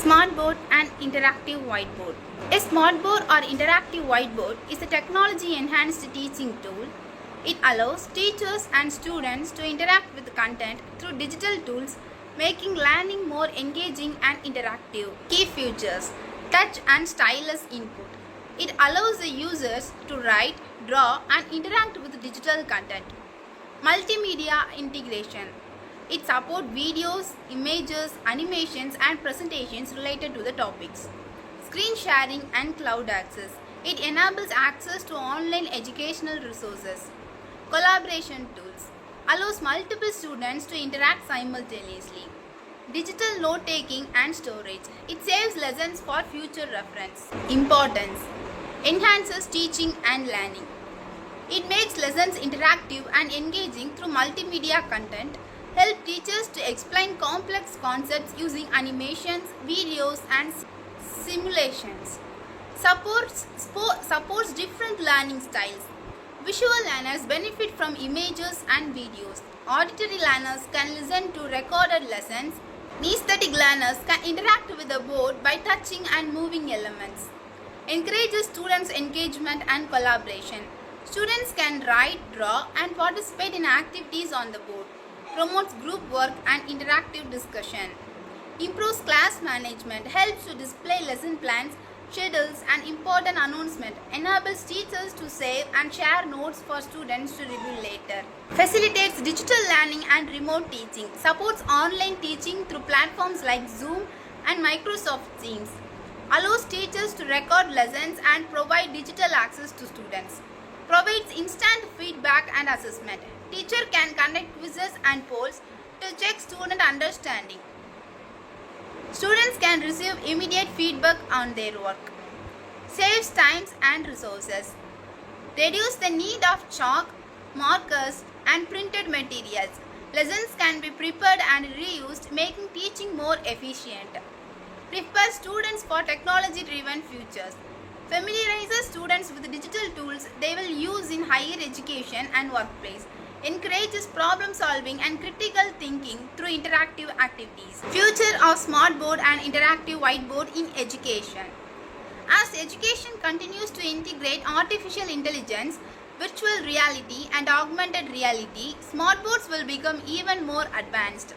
Smartboard and interactive whiteboard. A smartboard or interactive whiteboard is a technology-enhanced teaching tool. It allows teachers and students to interact with the content through digital tools, making learning more engaging and interactive. Key features: touch and stylus input. It allows the users to write, draw, and interact with digital content. Multimedia integration. It supports videos, images, animations, and presentations related to the topics. Screen sharing and cloud access. It enables access to online educational resources. Collaboration tools. Allows multiple students to interact simultaneously. Digital note-taking and storage. It saves lessons for future reference. Importance. Enhances teaching and learning. It makes lessons interactive and engaging through multimedia content, help teachers to explain complex concepts using animations, videos, and simulations. Supports different learning styles. Visual learners benefit from images and videos. Auditory learners can listen to recorded lessons. Aesthetic learners can interact with the board by touching and moving elements. Encourages students' engagement and collaboration. Students can write, draw, and participate in activities on the board. Promotes group work and interactive discussion. Improves class management, helps to display lesson plans, schedules, and important announcements. Enables teachers to save and share notes for students to review later. Facilitates digital learning and remote teaching. Supports online teaching through platforms like Zoom and Microsoft Teams. Allows teachers to record lessons and provide digital access to students. Provides instant feedback and assessment. Teacher can conduct quizzes and polls to check student understanding. Students can receive immediate feedback on their work. Saves time and resources. Reduce the need of chalk, markers, and printed materials. Lessons can be prepared and reused, making teaching more efficient. Prepare students for technology-driven futures. Familiarizes students with digital tools they will use in higher education and workplace. Encourages problem solving and critical thinking through interactive activities. Future of smartboard and interactive whiteboard in education. As education continues to integrate artificial intelligence, virtual reality, and augmented reality, smartboards will become even more advanced.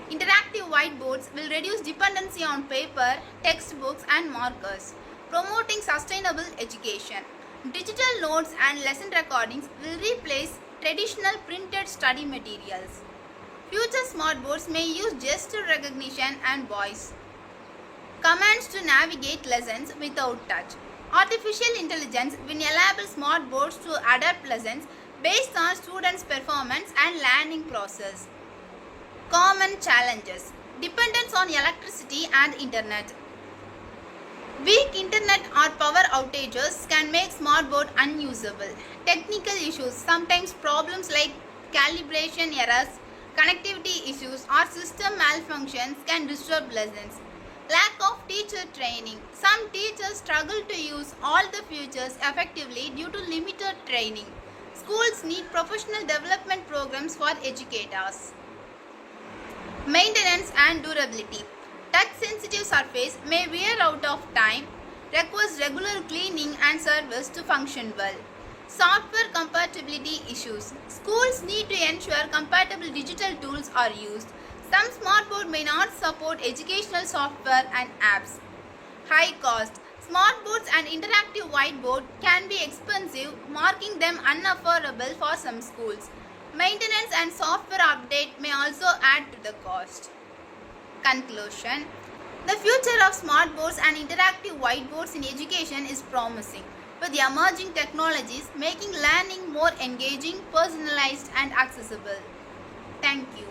Interactive whiteboards will reduce dependency on paper, textbooks, and markers, promoting sustainable education. Digital notes and lesson recordings will replace traditional printed study materials. Future smartboards may use gesture recognition and voice commands to navigate lessons without touch. Artificial intelligence will enable smartboards to adapt lessons based on students' performance and learning process. Common challenges: dependence on electricity and internet. Weak internet or power outages can make smartboard unusable. Technical issues: sometimes problems like calibration errors, connectivity issues, or system malfunctions can disrupt lessons. Lack of teacher training: some teachers struggle to use all the features effectively due to limited training. Schools need professional development programs for educators. Maintenance and durability: touch-sensitive surface may wear out of time, requires regular cleaning and service to function well. Software compatibility issues: schools need to ensure compatible digital tools are used. Some smartboard may not support educational software and apps. High cost: smartboards and interactive whiteboard can be expensive, making them unaffordable for some schools. Maintenance and software update may also add to the cost. Conclusion: the future of smartboards and interactive whiteboards in education is promising, with the emerging technologies making learning more engaging, personalized, and accessible. Thank you.